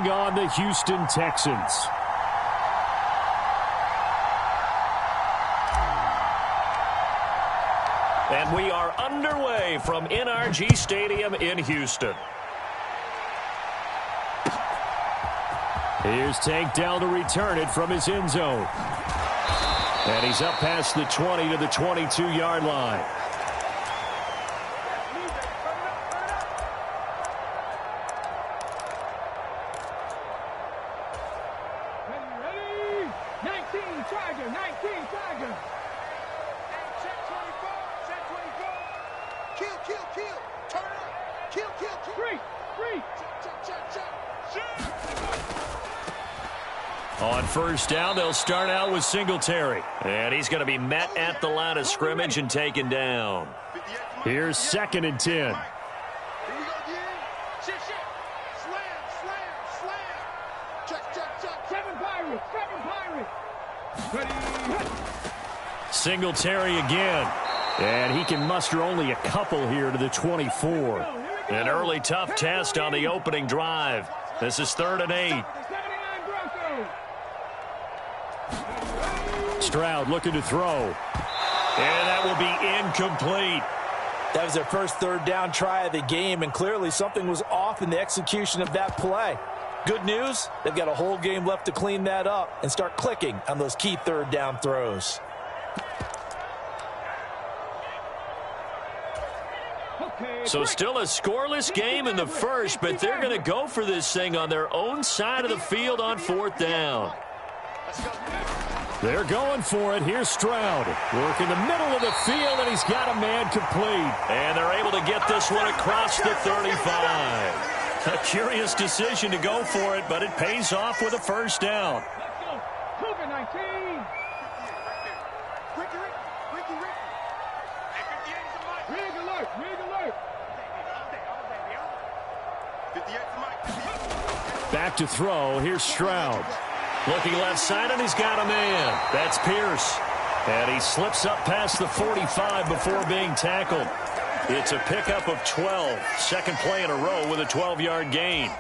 taking on the Houston Texans. And we are underway from NRG Stadium in Houston. Here's Tank Dell to return it from his end zone. And he's up past the 20 to the 22-yard line. Ready? 19 Tiger, 19 Tiger. Check 24, check 24. Kill, kill, kill. Turn up. Kill, kill, kill. Free. Check. On first down, they'll start out with Singletary. And he's going to be met at the line of scrimmage and taken down. Here's 2nd and 10. Here we go again. Shit. Slam. Check. 7 Pirates. Ready. Singletary again. And he can muster only a couple here to the 24. An early tough test on the opening drive. This is 3rd and 8. Stroud looking to throw. And that will be incomplete. That was their first 3rd down try of the game, and clearly something was off in the execution of that play. Good news, they've got a whole game left to clean that up and start clicking on those key 3rd down throws. So still a scoreless game in the first, but they're going to go for this thing on their own side of the field on 4th down. They're going for it. Here's Stroud. Work in the middle of the field, and he's got a man complete. And they're able to get this one across the 35. A curious decision to go for it, but it pays off with a first down. Let's go. Cougar 19. Rig alert. Back to throw. Here's Stroud. Looking left side, and he's got a man. That's Pierce. And he slips up past the 45 before being tackled. It's a pickup of 12. Second play in a row with a 12-yard gain.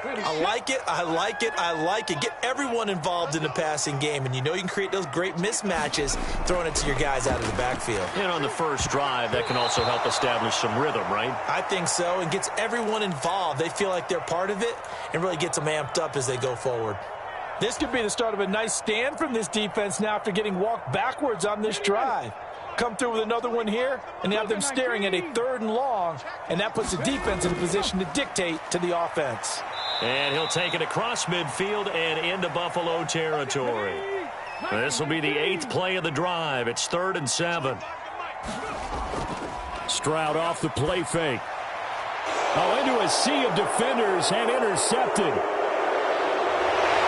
I like it. Get everyone involved in the passing game, and you know you can create those great mismatches throwing it to your guys out of the backfield. And on the first drive, that can also help establish some rhythm, right? I think so, and gets everyone involved. They feel like they're part of it and really gets them amped up as they go forward. This could be the start of a nice stand from this defense now after getting walked backwards on this drive. Come through with another one here, and have them staring at a 3rd and long, and that puts the defense in a position to dictate to the offense. And he'll take it across midfield and into Buffalo territory. This will be the 8th play of the drive. It's 3rd and 7. Stroud off the play fake. Oh, into a sea of defenders and intercepted.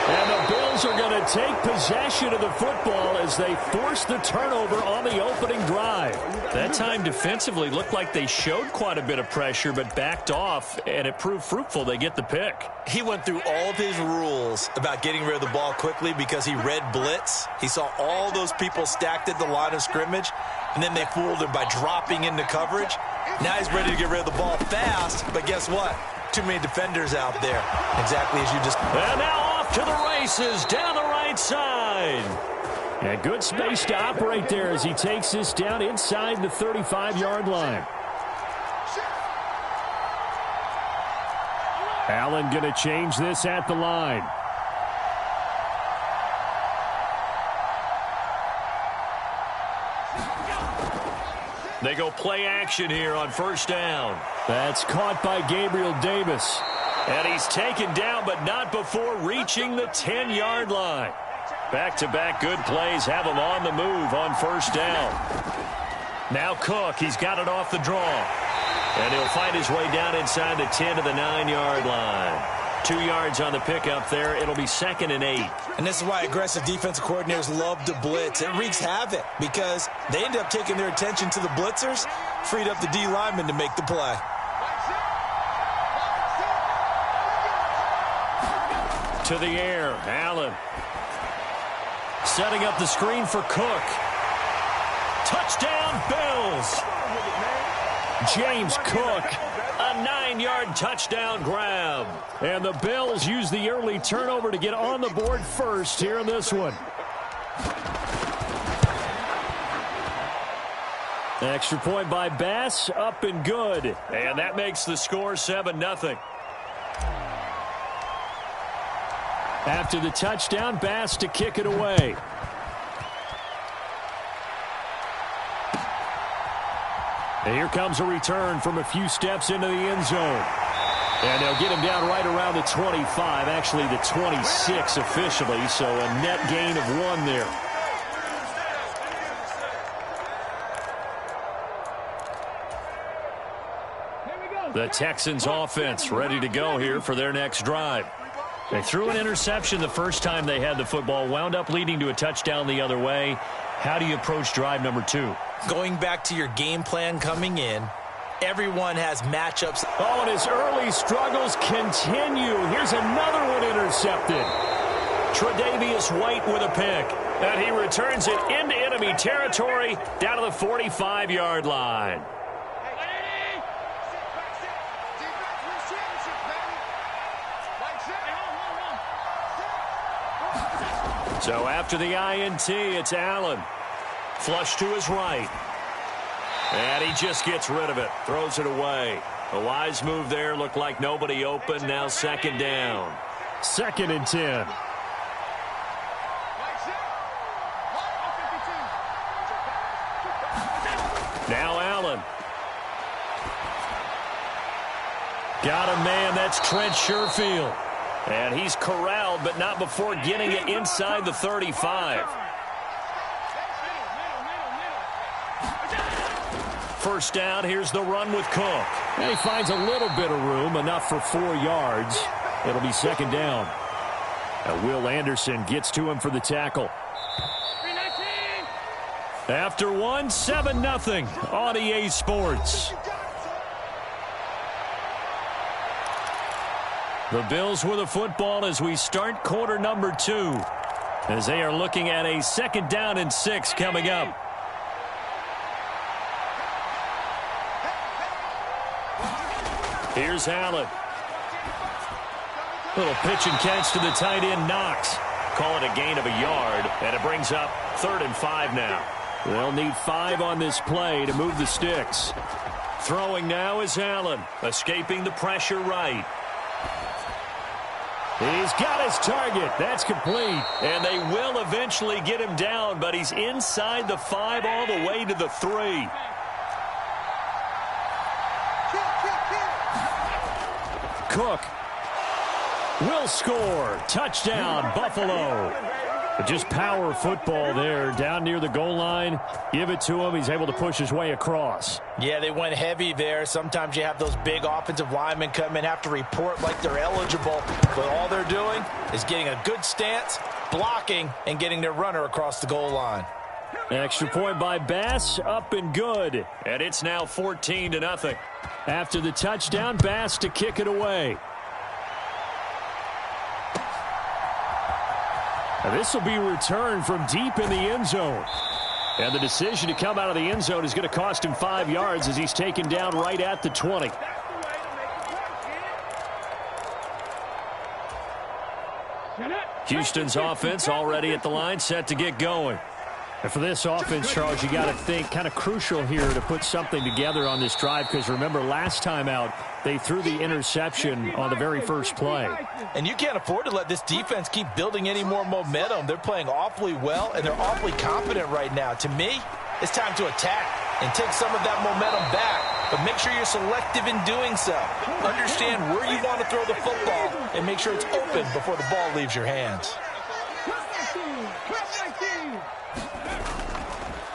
And the Bills are going to take possession of the football as they force the turnover on the opening drive. That time defensively looked like they showed quite a bit of pressure but backed off, and it proved fruitful. They get the pick. He went through all of his rules about getting rid of the ball quickly because he read blitz. He saw all those people stacked at the line of scrimmage, and then they fooled him by dropping into coverage. Now he's ready to get rid of the ball fast, but guess what? Too many defenders out there. Exactly as you just... And now off to the races down the right side. And good space to operate there as he takes this down inside the 35-yard line. Allen going to change this at the line. They go play action here on first down. That's caught by Gabriel Davis. And he's taken down, but not before reaching the 10-yard line. Back-to-back good plays have him on the move on first down. Now Cook, he's got it off the draw. And he'll find his way down inside the 10 to the 9-yard line. 2 yards on the pickup there. It'll be 2nd and 8. And this is why aggressive defensive coordinators love to blitz. It wreaks havoc because they end up taking their attention to the blitzers, freed up the D lineman to make the play. To the air, Allen. Setting up the screen for Cook. Touchdown, Bills. James Cook, 9-yard touchdown grab. And the Bills use the early turnover to get on the board first here in this one. Extra point by Bass, up and good. And that makes the score 7-0. After the touchdown, Bass to kick it away. And here comes a return from a few steps into the end zone. And they'll get him down right around the 25, actually the 26 officially, so a net gain of 1 there. The Texans offense ready to go here for their next drive. They threw an interception the first time they had the football, wound up leading to a touchdown the other way. How do you approach drive number 2? Going back to your game plan coming in, everyone has matchups. Oh, and his early struggles continue. Here's another one intercepted. Tre'Davious White with a pick. And he returns it into enemy territory down to the 45-yard line. So after the INT, it's Allen. Flush to his right. And he just gets rid of it. Throws it away. A wise move there. Looked like nobody open. Now 2nd down. 2nd and 10. Now Allen. Got a man. That's Trent Sherfield. And he's corralled, but not before getting it inside the 35. First down, here's the run with Cook. And he finds a little bit of room, enough for 4 yards. It'll be 2nd down. And Will Anderson gets to him for the tackle. After 1, 7-0 on EA Sports. The Bills with the football as we start quarter number 2. As they are looking at a 2nd down and 6 coming up. Here's Allen. Little pitch and catch to the tight end, Knox. Call it a gain of a yard, and it brings up 3rd and 5 now. They'll need 5 on this play to move the sticks. Throwing now is Allen, escaping the pressure right. He's got his target. That's complete. And they will eventually get him down, but he's inside the 5 all the way to the 3. Cook will score. Touchdown, Buffalo. But just power football there down near the goal line. Give it to him. He's able to push his way across. Yeah, they went heavy there. Sometimes you have those big offensive linemen come in, have to report like they're eligible. But all they're doing is getting a good stance, blocking, and getting their runner across the goal line. Extra point by Bass, up and good. And it's now 14-0. After the touchdown, Bass to kick it away. And this will be returned from deep in the end zone. And the decision to come out of the end zone is going to cost him 5 yards as he's taken down right at the 20. Houston's offense already at the line, set to get going. And for this offense, Charles, you got to think kind of crucial here to put something together on this drive, because remember last time out they threw the interception on the very first play. And you can't afford to let this defense keep building any more momentum. They're playing awfully well, and they're awfully confident right now. To me, it's time to attack and take some of that momentum back, but make sure you're selective in doing so. Understand where you want to throw the football and make sure it's open before the ball leaves your hands.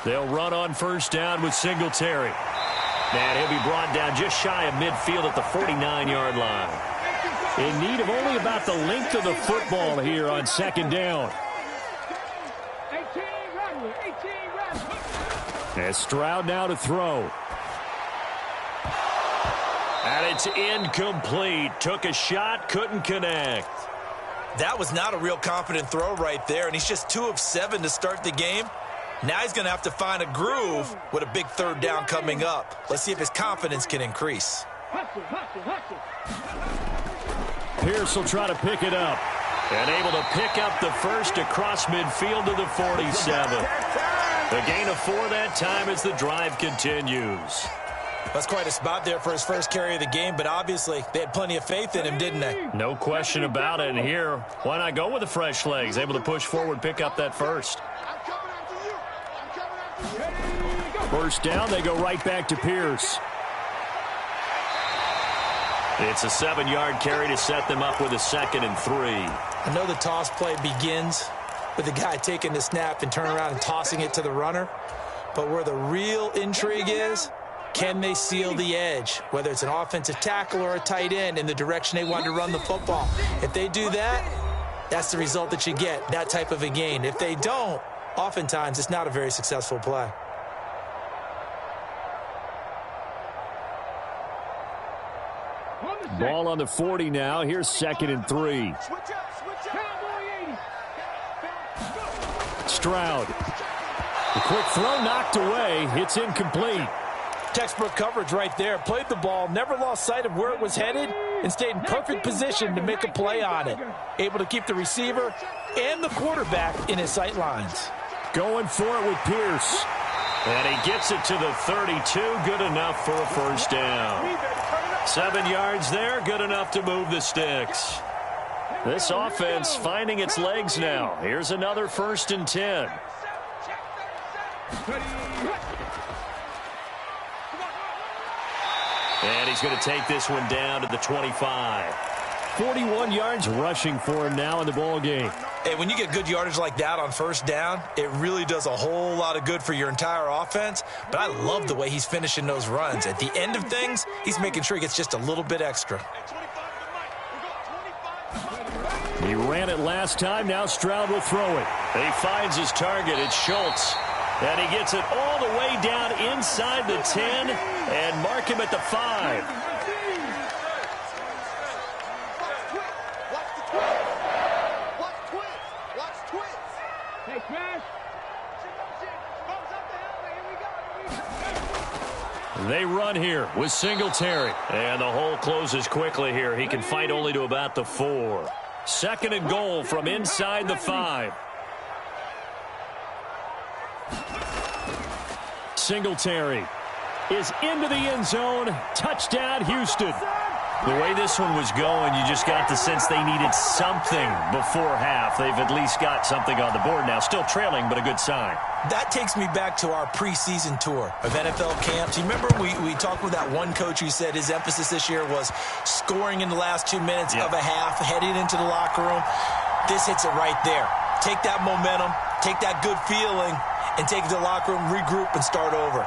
They'll run on first down with Singletary. And he'll be brought down just shy of midfield at the 49-yard line. In need of only about the length of the football here on 2nd down. And Stroud now to throw. And it's incomplete. Took a shot, couldn't connect. That was not a real confident throw right there, and he's just 2 of 7 to start the game. Now he's going to have to find a groove with a big 3rd down coming up. Let's see if his confidence can increase. Pierce will try to pick it up. And able to pick up the first across midfield to the 47. A gain of 4 that time as the drive continues. That's quite a spot there for his first carry of the game, but obviously they had plenty of faith in him, didn't they? No question about it. And here, why not go with the fresh legs? Able to push forward, pick up that first. First down, they go right back to Pierce. It's a 7-yard carry to set them up with a 2nd and 3. I know the toss play begins with the guy taking the snap and turning around and tossing it to the runner, but where the real intrigue is, can they seal the edge, whether it's an offensive tackle or a tight end, in the direction they want to run the football? If they do that, that's the result that you get, that type of a gain. If they don't, oftentimes it's not a very successful play. Ball on the 40 now. Here's 2nd and 3. Stroud. The quick throw knocked away. It's incomplete. Textbook coverage right there. Played the ball, never lost sight of where it was headed, and stayed in perfect position to make a play on it. Able to keep the receiver and the quarterback in his sight lines. Going for it with Pierce. And he gets it to the 32. Good enough for a first down. 7 yards there. Good enough to move the sticks. This offense finding its legs now. Here's another 1st and 10. And he's going to take this one down to the 25. 41 yards rushing for him now in the ball game. Hey, when you get good yardage like that on first down, it really does a whole lot of good for your entire offense. But I love the way he's finishing those runs. At the end of things, he's making sure he gets just a little bit extra. He ran it last time. Now Stroud will throw it. He finds his target. It's Schultz. And he gets it all the way down inside the 10 and mark him at the 5. They run here with Singletary. And the hole closes quickly here. He can fight only to about the 4. 2nd and goal from inside the 5. Singletary is into the end zone. Touchdown, Houston. The way this one was going, you just got the sense they needed something before half. They've at least got something on the board now. Still trailing, but a good sign. That takes me back to our preseason tour of NFL camps. You remember we talked with that one coach who said his emphasis this year was scoring in the last 2 minutes of a half, heading into the locker room. This hits it right there. Take that momentum, take that good feeling, and take it to the locker room, regroup, and start over.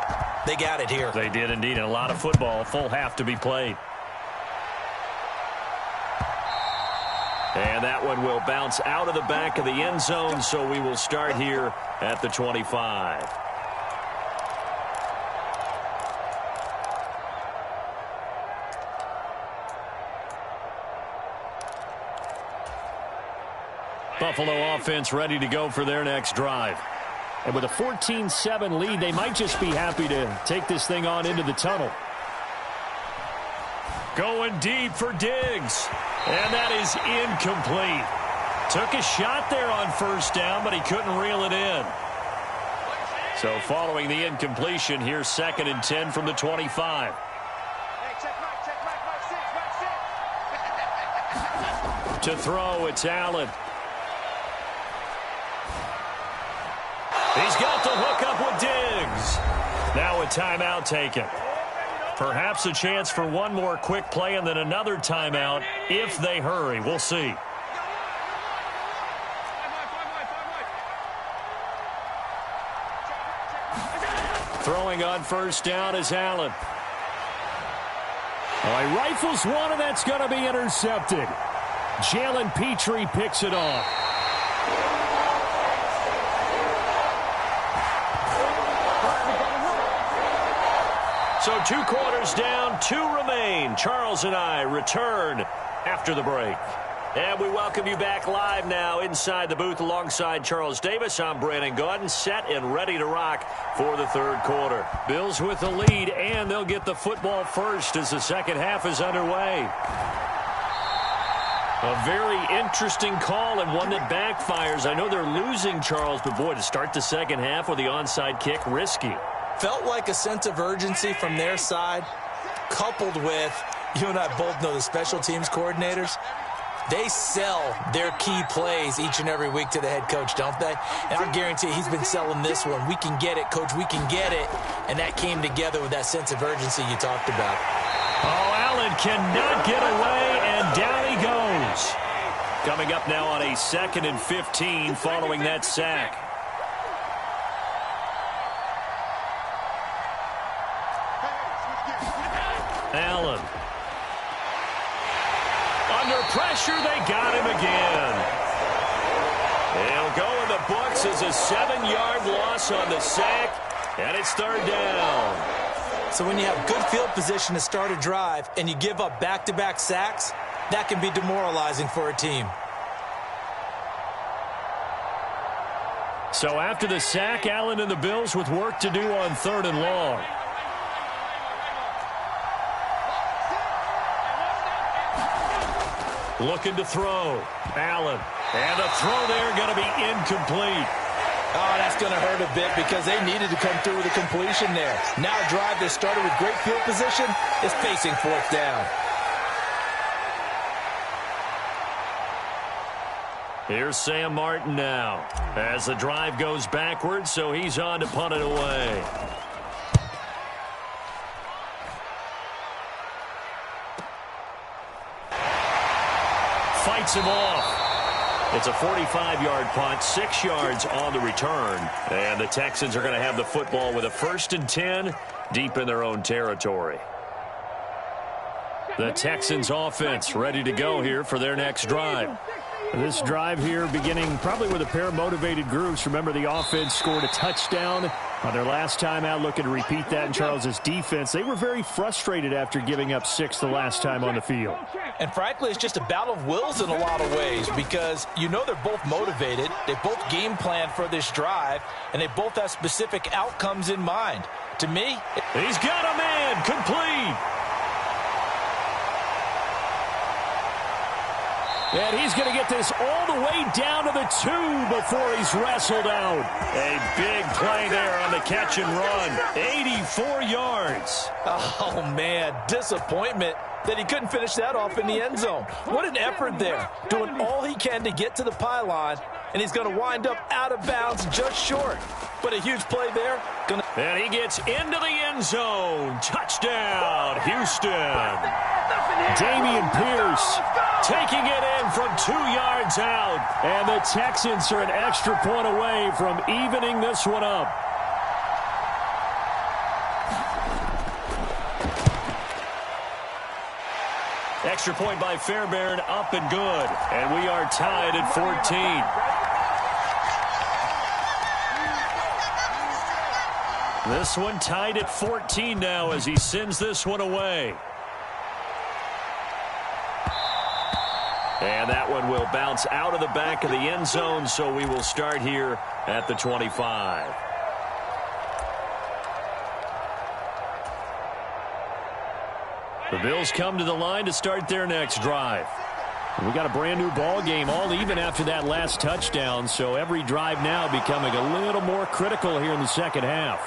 They got it here. They did indeed. And a lot of football, full half to be played. And that one will bounce out of the back of the end zone, so we will start here at the 25. Buffalo offense ready to go for their next drive. And with a 14-7 lead, they might just be happy to take this thing on into the tunnel. Going deep for Diggs. And that is incomplete. Took a shot there on first down, but he couldn't reel it in. So following the incompletion, here's 2nd and 10 from the 25. To throw, it's Allen. He's got the hook up with Diggs. Now a timeout taken. Perhaps a chance for one more quick play and then another timeout if they hurry. We'll see. Throwing on first down is Allen. Oh, he rifles one, and that's going to be intercepted. Jalen Petrie picks it off. So 2 quarters down, 2 remain. Charles and I return after the break. And we welcome you back live now inside the booth alongside Charles Davis. I'm Brandon Gaudin, set and ready to rock for the third quarter. Bills with the lead, and they'll get the football first as the second half is underway. A very interesting call and one that backfires. I know they're losing, Charles, but boy, to start the second half with the onside kick, risky. Felt like a sense of urgency from their side, coupled with, you and I both know the special teams coordinators. They sell their key plays each and every week to the head coach, don't they? And I guarantee he's been selling this one. We can get it, coach, we can get it. And that came together with that sense of urgency you talked about. Oh, Allen cannot get away, and down he goes. Coming up now on a 2nd and 15 following that sack. Allen. Under pressure, they got him again. He'll go in the books as a 7-yard loss on the sack, and it's third down. So when you have good field position to start a drive and you give up back-to-back sacks, that can be demoralizing for a team. So after the sack, Allen and the Bills with work to do on 3rd and long. Looking to throw. Allen. And the throw there going to be incomplete. Oh, that's going to hurt a bit because they needed to come through with a completion there. Now a drive that started with great field position is facing 4th down. Here's Sam Martin now as the drive goes backwards, so he's on to punt it away. Fights him off. It's a 45-yard punt, 6 yards on the return. And the Texans are going to have the football with a 1st and 10 deep in their own territory. The Texans offense ready to go here for their next drive. This drive here beginning probably with a pair of motivated groups. Remember, the offense scored a touchdown on their last time out, looking to repeat that in Charles's defense. They were very frustrated after giving up 6 the last time on the field. And frankly, it's just a battle of wills in a lot of ways because you know they're both motivated. They both game plan for this drive, and they both have specific outcomes in mind. To me, he's got a man complete. And he's going to get this all the way down to the 2 before he's wrestled out. A big play there on the catch and run. 84 yards. Oh, man, disappointment that he couldn't finish that off in the end zone. What an effort there, doing all he can to get to the pylon, and he's going to wind up out of bounds just short. But a huge play there. And he gets into the end zone. Touchdown, Houston. Dameon Pierce taking it in from 2 yards out. And the Texans are an extra point away from evening this one up. Extra point by Fairbairn, up and good. And we are tied at 14. This one tied at 14 now as he sends this one away. And that one will bounce out of the back of the end zone, so we will start here at the 25. The Bills come to the line to start their next drive. We got a brand new ball game, all even after that last touchdown, so every drive now becoming a little more critical here in the second half.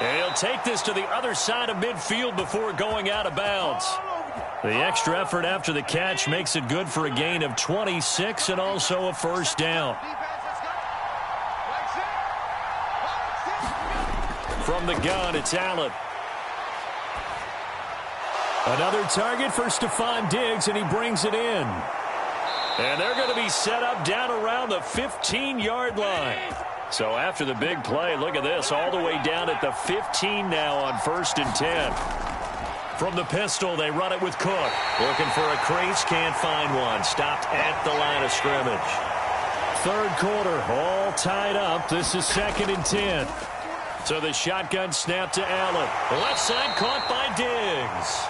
And he'll take this to the other side of midfield before going out of bounds. The extra effort after the catch makes it good for a gain of 26 and also a 1st down. From the gun, it's Allen. Another target for Stephon Diggs, and he brings it in. And they're going to be set up down around the 15-yard line. So after the big play, look at this, all the way down at the 15 now on 1st and 10. From the pistol, they run it with Cook. Looking for a crease, can't find one. Stopped at the line of scrimmage. Third quarter, all tied up. This is 2nd and 10. So the shotgun snap to Allen. The left side caught by Diggs.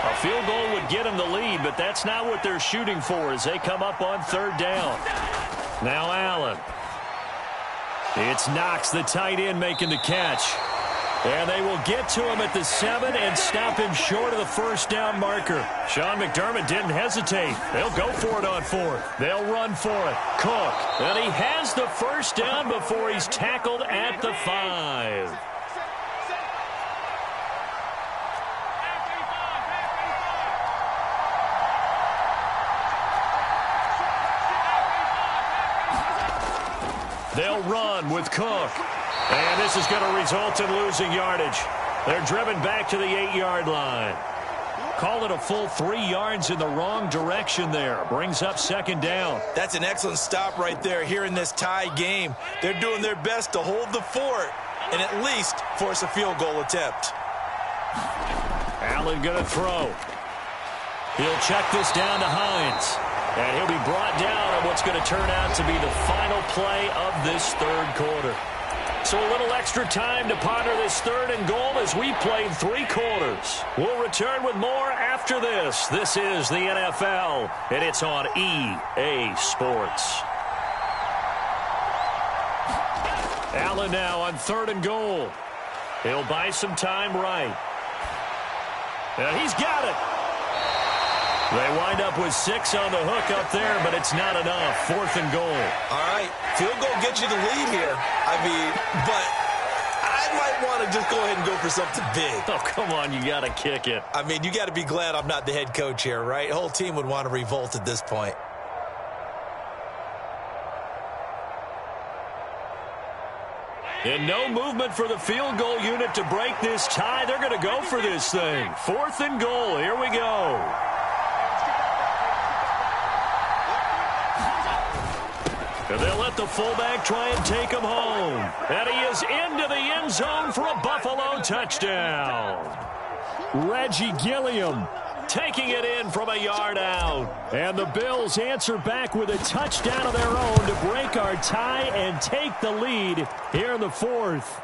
A field goal would get them the lead, but that's not what they're shooting for as they come up on third down. Now Allen. It's Knox, the tight end, making the catch. And they will get to him at the 7 and stop him short of the first down marker. Sean McDermott didn't hesitate. They'll go for it on fourth. They'll run for it. Cook. And he has the first down before he's tackled at the 5. They'll run with Cook. And this is going to result in losing yardage. They're driven back to the 8-yard line. Call it a full 3 yards in the wrong direction there. Brings up second down. That's an excellent stop right there here in this tie game. They're doing their best to hold the fort and at least force a field goal attempt. Allen going to throw. He'll check this down to Hines. And he'll be brought down on what's going to turn out to be the final play of this third quarter. So a little extra time to ponder this 3rd and goal as we played 3 quarters. We'll return with more after this. This is the NFL, and it's on EA Sports. Allen now on 3rd and goal. He'll buy some time right. And he's got it. They wind up with 6 on the hook up there, but it's not enough. 4th and goal. All right, field goal gets you the lead here. But I might want to just go ahead and go for something big. Oh, come on, you got to kick it. You got to be glad I'm not the head coach here, right? The whole team would want to revolt at this point. And no movement for the field goal unit to break this tie. They're going to go for this thing. 4th and goal. Here we go. And they'll let the fullback try and take him home. And he is into the end zone for a Buffalo touchdown. Reggie Gilliam taking it in from a yard out. And the Bills answer back with a touchdown of their own to break our tie and take the lead here in the 4th.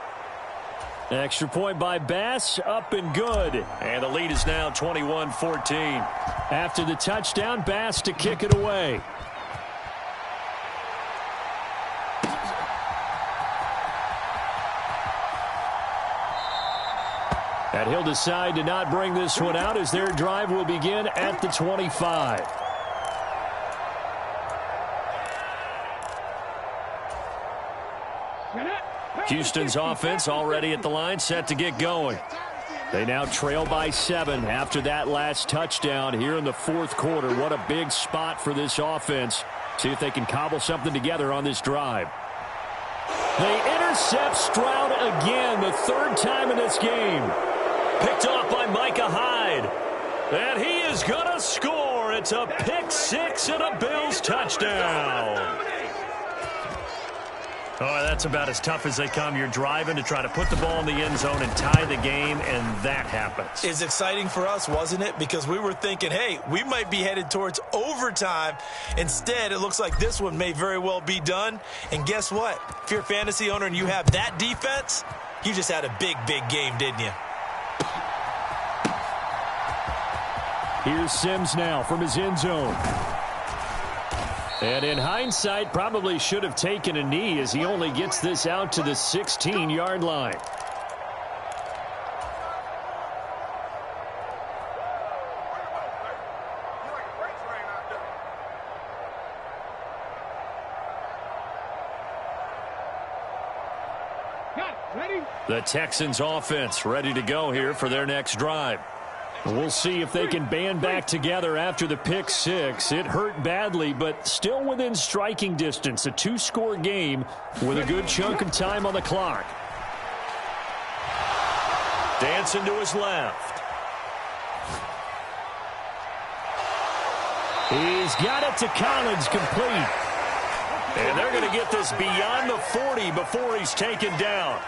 Extra point by Bass, up and good. And the lead is now 21-14. After the touchdown, Bass to kick it away. And he'll decide to not bring this one out as their drive will begin at the 25. Houston's offense already at the line, set to get going. They now trail by 7 after that last touchdown here in the 4th quarter. What a big spot for this offense. See if they can cobble something together on this drive. They intercept Stroud again, the 3rd time in this game. Picked off by Micah Hyde. And he is going to score. It's a pick 6 and a Bills touchdown. Oh, that's about as tough as they come. You're driving to try to put the ball in the end zone and tie the game, and that happens. It's exciting for us, wasn't it? Because we were thinking, hey, we might be headed towards overtime. Instead, it looks like this one may very well be done. And guess what? If you're a fantasy owner and you have that defense, you just had a big, big game, didn't you? Here's Sims now from his end zone. And in hindsight, probably should have taken a knee as he only gets this out to the 16-yard line. The Texans offense ready to go here for their next drive. We'll see if they can band back together after the pick 6. It hurt badly, but still within striking distance. A 2-score game with a good chunk of time on the clock. Dancing to his left. He's got it to Collins, complete. And they're going to get this beyond the 40 before he's taken down.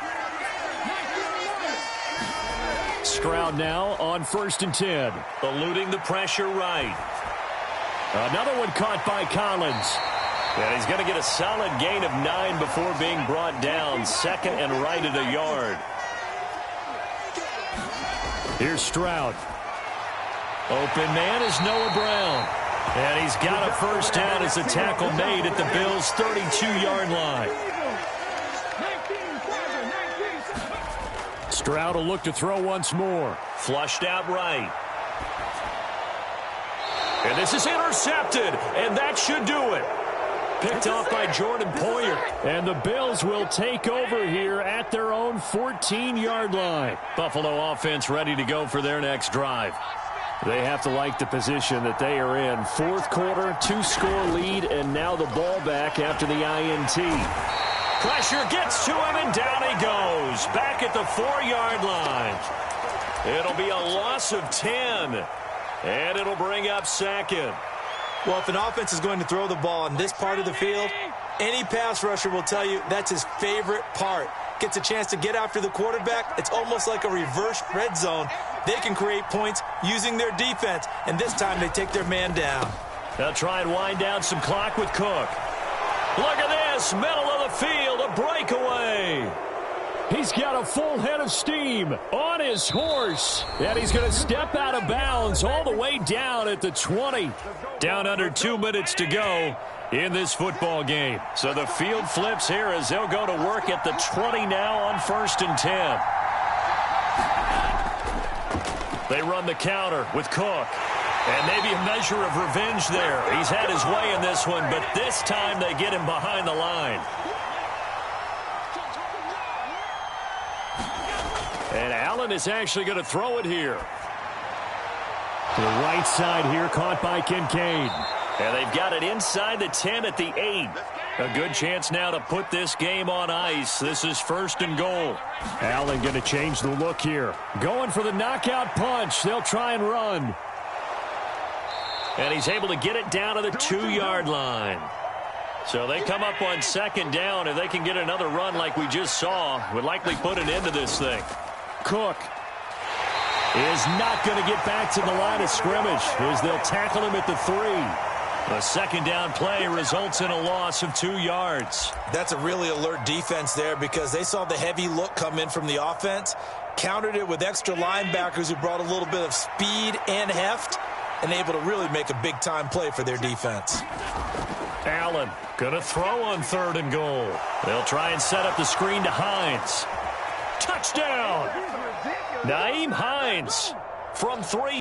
Stroud now on 1st and 10. Eluding the pressure right. Another one caught by Collins. And he's going to get a solid gain of 9 before being brought down. 2nd and right at a yard. Here's Stroud. Open man is Noah Brown. And he's got a first down as the tackle made at the Bills' 32-yard line. Stroud will look to throw once more. Flushed out right. And this is intercepted, and that should do it. Picked off by Jordan Poyer. And the Bills will take over here at their own 14-yard line. Buffalo offense ready to go for their next drive. They have to like the position that they are in. Fourth quarter, 2-score lead, and now the ball back after the INT. Pressure gets to him, and down he goes. Back at the 4-yard line. It'll be a loss of 10. And it'll bring up second. Well, if an offense is going to throw the ball in this part of the field, any pass rusher will tell you that's his favorite part. Gets a chance to get after the quarterback. It's almost like a reverse red zone. They can create points using their defense, and this time they take their man down. They'll try and wind down some clock with Cook. Look at this, middle of the field, a breakaway. He's got a full head of steam on his horse. And he's going to step out of bounds all the way down at the 20. Down under 2 minutes to go in this football game. So the field flips here as they'll go to work at the 20 now on 1st and 10. They run the counter with Cook. And maybe a measure of revenge there. He's had his way in this one, but this time they get him behind the line. And Allen is actually going to throw it here. To the right side here, caught by Kincaid. And they've got it inside the 10 at the 8. A good chance now to put this game on ice. This is 1st and goal. Allen going to change the look here. Going for the knockout punch. They'll try and run. And he's able to get it down to the 2-yard line. So they come up on 2nd down. If they can get another run like we just saw, would likely put an end to this thing. Cook is not going to get back to the line of scrimmage as they'll tackle him at the 3. A 2nd down play results in a loss of 2 yards. That's a really alert defense there because they saw the heavy look come in from the offense, countered it with extra linebackers who brought a little bit of speed and heft, and able to really make a big-time play for their defense. Allen going to throw on 3rd and goal. They'll try and set up the screen to Hines. Touchdown! Nyheim Hines from 3